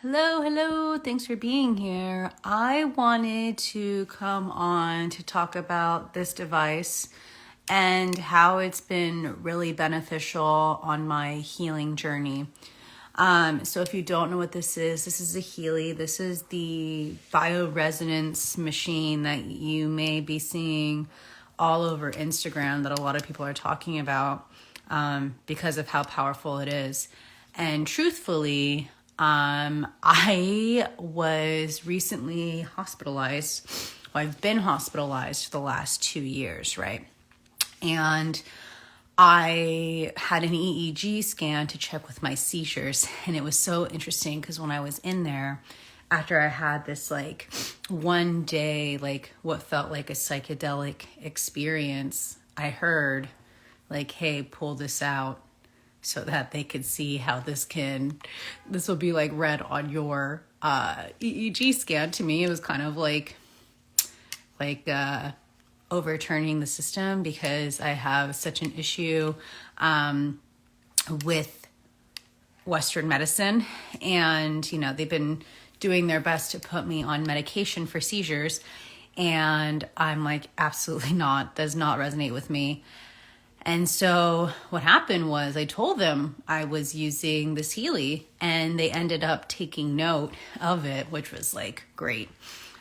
Hello. Thanks for being here. I wanted to come on to talk about this device and how it's been really beneficial on my healing journey. So if you don't know what this is a Healy. This is the bioresonance machine that you may be seeing all over Instagram that a lot of people are talking about because of how powerful it is. And truthfully, I was recently hospitalized. Well, I've been hospitalized for the last 2 years, right? And I had an EEG scan to check with my seizures. And it was so interesting because when I was in there, after I had this one day, what felt like a psychedelic experience, I heard hey, pull this out, so that they could see how this will be read on your EEG scan. To me, it was kind of like overturning the system because I have such an issue with Western medicine. And, they've been doing their best to put me on medication for seizures. And I'm absolutely not, does not resonate with me. And so what happened was I told them I was using this Healy, and they ended up taking note of it, which was great,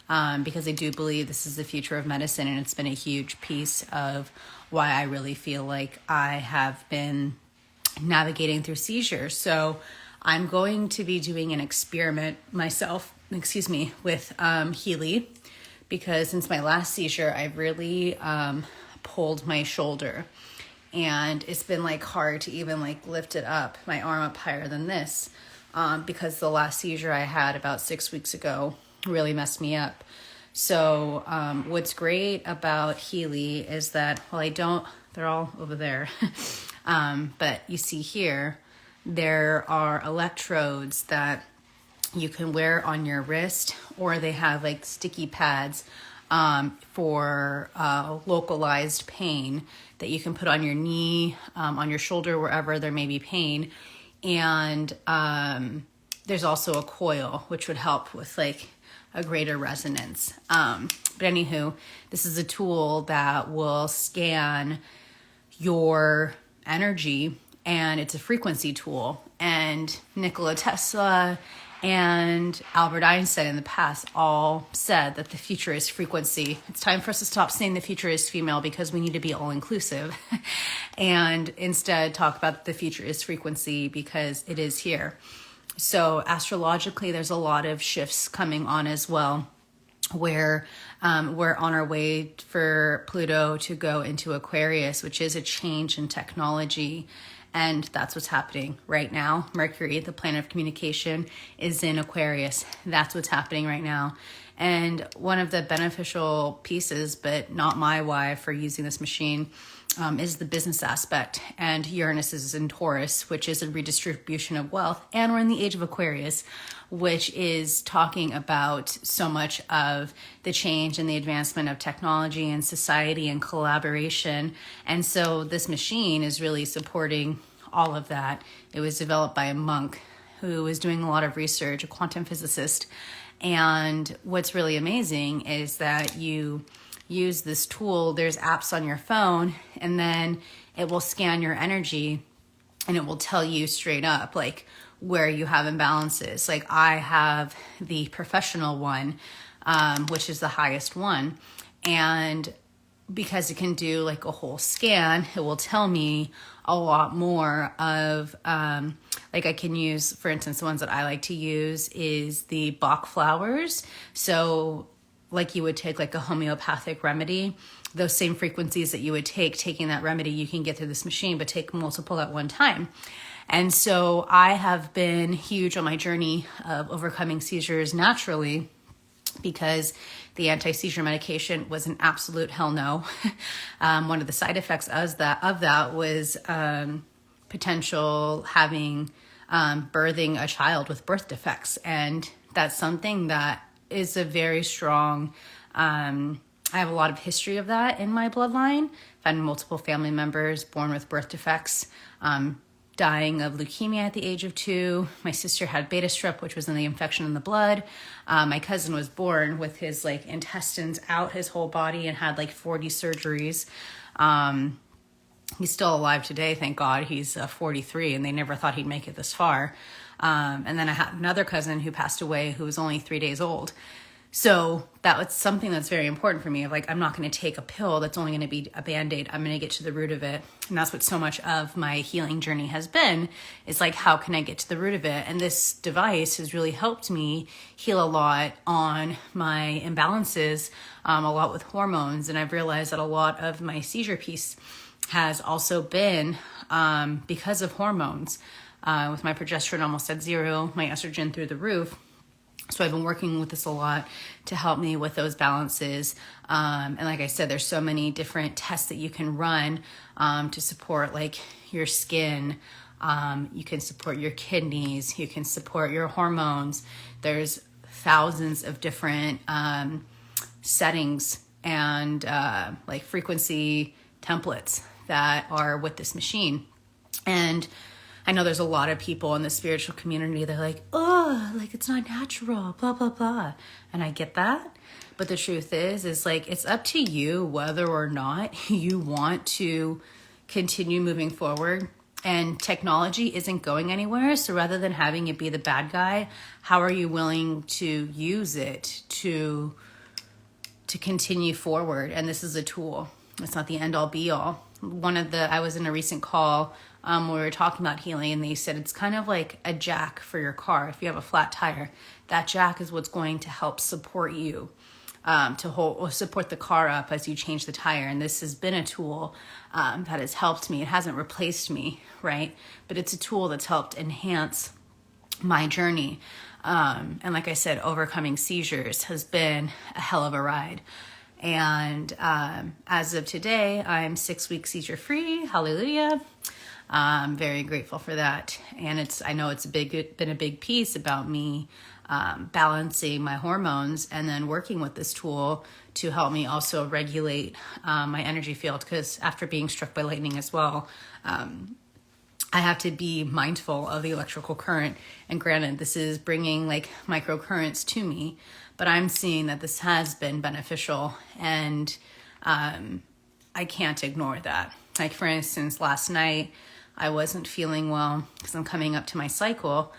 because I do believe this is the future of medicine, and it's been a huge piece of why I really feel like I have been navigating through seizures. So I'm going to be doing an experiment myself, with Healy, because since my last seizure, I've really pulled my shoulder. And it's been hard to even lift it up, my arm up higher than this, because the last seizure I had about 6 weeks ago really messed me up. So what's great about Healy is that, they're all over there, but you see here, there are electrodes that you can wear on your wrist, or they have sticky pads for localized pain that you can put on your knee, on your shoulder, wherever there may be pain. And there's also a coil, which would help with a greater resonance. But anywho, this is a tool that will scan your energy, and it's a frequency tool. And Nikola Tesla and Albert Einstein in the past all said that the future is frequency. It's time for us to stop saying the future is female, because we need to be all inclusive and instead talk about the future is frequency, because it is here. So astrologically, there's a lot of shifts coming on as well, where we're on our way for Pluto to go into Aquarius, which is a change in technology. And that's what's happening right now. Mercury, the planet of communication, is in Aquarius. That's what's happening right now. And one of the beneficial pieces, but not my why for using this machine, is the business aspect. And Uranus is in Taurus, which is a redistribution of wealth. And we're in the age of Aquarius, which is talking about so much of the change and the advancement of technology and society and collaboration. And so this machine is really supporting all of that. It was developed by a monk who was doing a lot of research, a quantum physicist. And what's really amazing is that you use this tool, there's apps on your phone, and then it will scan your energy, and it will tell you straight up where you have imbalances. I have the professional one, which is the highest one. And because it can do a whole scan, it will tell me a lot more of, I can use, for instance, the ones that I like to use is the Bach flowers. So you would take a homeopathic remedy, those same frequencies that you would taking that remedy, you can get through this machine, but take multiple at one time. And so I have been huge on my journey of overcoming seizures naturally, because the anti-seizure medication was an absolute hell no. One of the side effects of that was potential having birthing a child with birth defects. And that's something that is a very strong, I have a lot of history of that in my bloodline. I've had multiple family members born with birth defects. dying of leukemia at the age of 2. My sister had beta strep, which was in the infection in the blood. My cousin was born with his like intestines out his whole body and had like 40 surgeries. He's still alive today, thank God. He's 43, and they never thought he'd make it this far. And then I had another cousin who passed away who was only 3 days old. So that was something that's very important for me. Like, I'm not going to take a pill that's only going to be a Band-Aid. I'm going to get to the root of it. And that's what so much of my healing journey has been, is like, how can I get to the root of it? And this device has really helped me heal a lot on my imbalances, a lot with hormones. And I've realized that a lot of my seizure piece has also been because of hormones. With my progesterone almost at 0, my estrogen through the roof. So I've been working with this a lot to help me with those balances. And like I said, there's so many different tests that you can run to support like your skin. You can support your kidneys. You can support your hormones. There's thousands of different settings and like frequency templates that are with this machine. And I know there's a lot of people in the spiritual community, they're like, oh, like it's not natural, blah, blah, blah. And I get that. But the truth is like, it's up to you whether or not you want to continue moving forward. And technology isn't going anywhere. So rather than having it be the bad guy, how are you willing to use it to continue forward? And this is a tool. It's not the end all be all. I was in a recent call where we were talking about healing, and they said it's kind of like a jack for your car. If you have a flat tire, that jack is what's going to help support you to support the car up as you change the tire. And this has been a tool that has helped me. It hasn't replaced me, right? But it's a tool that's helped enhance my journey. And like I said, overcoming seizures has been a hell of a ride. And as of today, I'm 6 weeks seizure free. Hallelujah. I'm very grateful for that. And I know it's been a big piece about me balancing my hormones and then working with this tool to help me also regulate my energy field. Because after being struck by lightning as well, I have to be mindful of the electrical current. And granted, this is bringing like microcurrents to me, but I'm seeing that this has been beneficial, and I can't ignore that. Like, for instance, last night I wasn't feeling well because I'm coming up to my cycle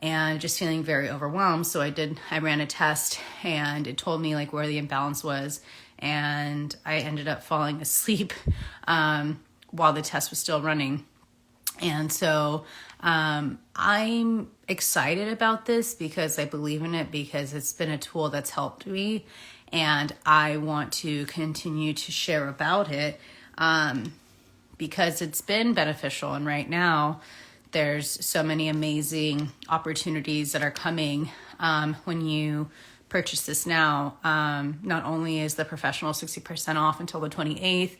and just feeling very overwhelmed. So I ran a test, and it told me like where the imbalance was, and I ended up falling asleep while the test was still running. And so I'm excited about this because I believe in it, because it's been a tool that's helped me, and I want to continue to share about it because it's been beneficial. And right now there's so many amazing opportunities that are coming when you purchase this now. Not only is the professional 60% off until the 28th,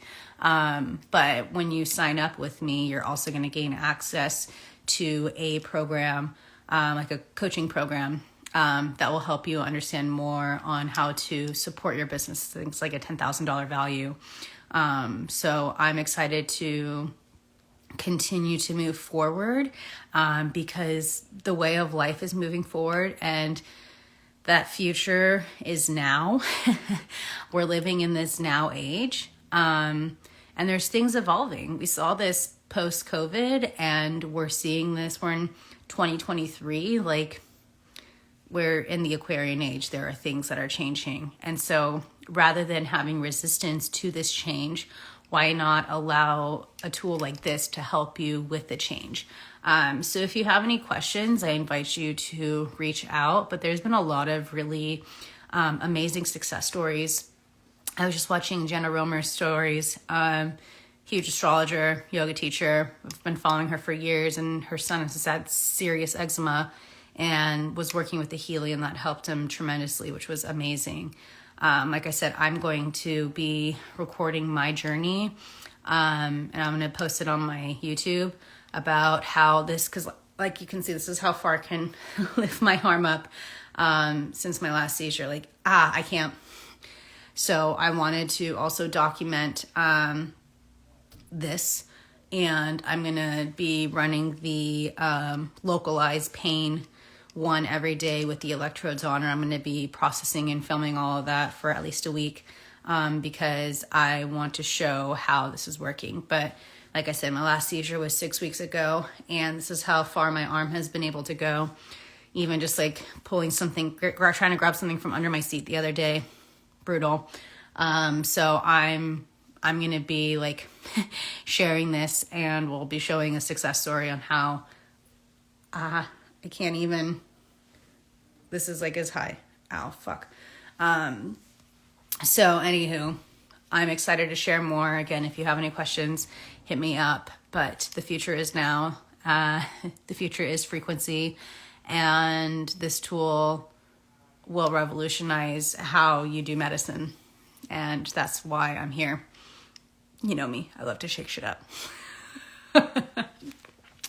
but when you sign up with me, you're also going to gain access to a program, like a coaching program, that will help you understand more on how to support your business, things like a $10,000 value. So I'm excited to continue to move forward because the way of life is moving forward, and that future is now. We're living in this now age. And there's things evolving. We saw this post-COVID, and we're seeing this. We're in 2023. Like, we're in the Aquarian age. There are things that are changing. And so rather than having resistance to this change, why not allow a tool like this to help you with the change? So if you have any questions, I invite you to reach out. But there's been a lot of really amazing success stories. I was just watching Jenna Romer's stories, huge astrologer, yoga teacher. I've been following her for years, and her son has had serious eczema and was working with the Healy, and that helped him tremendously, which was amazing. Like I said, I'm going to be recording my journey, and I'm going to post it on my YouTube about how this, because like you can see, this is how far I can lift my arm up since my last seizure. Like, I can't. So I wanted to also document this and I'm going to be running the localize pain one every day with the electrodes on, or I'm going to be processing and filming all of that for at least a week, because I want to show how this is working. But like I said, my last seizure was 6 weeks ago, and this is how far my arm has been able to go. Even just like pulling something, trying to grab something from under my seat the other day, brutal. So I'm going to be like sharing this, and we'll be showing a success story on how I can't even, this is like as high. Ow, fuck. So anywho, I'm excited to share more. Again, if you have any questions, hit me up. But the future is now. The future is frequency. And this tool will revolutionize how you do medicine. And that's why I'm here. You know me. I love to shake shit up.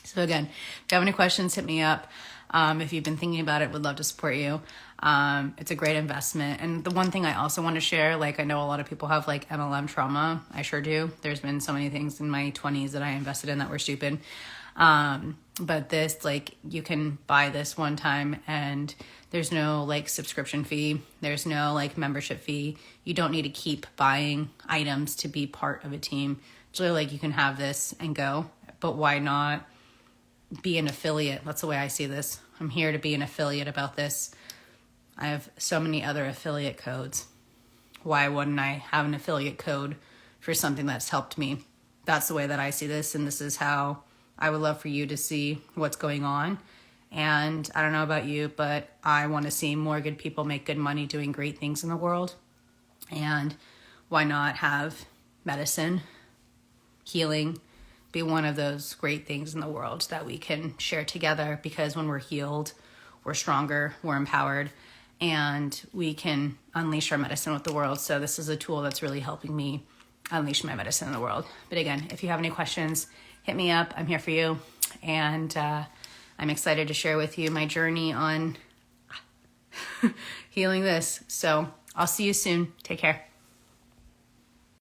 So again, if you have any questions, hit me up. If you've been thinking about it, would love to support you. It's a great investment. And the one thing I also want to share, like I know a lot of people have like MLM trauma. I sure do. There's been so many things in my 20s that I invested in that were stupid. But this, like, you can buy this one time and there's no like subscription fee. There's no like membership fee. You don't need to keep buying items to be part of a team. It's really like you can have this and go, but why not be an affiliate? That's the way I see this. I'm here to be an affiliate about this. I have so many other affiliate codes. Why wouldn't I have an affiliate code for something that's helped me? That's the way that I see this, and this is how I would love for you to see what's going on. And I don't know about you, but I want to see more good people make good money doing great things in the world. And why not have medicine, healing, be one of those great things in the world that we can share together? Because when we're healed, we're stronger, we're empowered, and we can unleash our medicine with the world. So this is a tool that's really helping me unleash my medicine in the world. But again, if you have any questions, hit me up. I'm here for you. And I'm excited to share with you my journey on healing this. So I'll see you soon. Take care.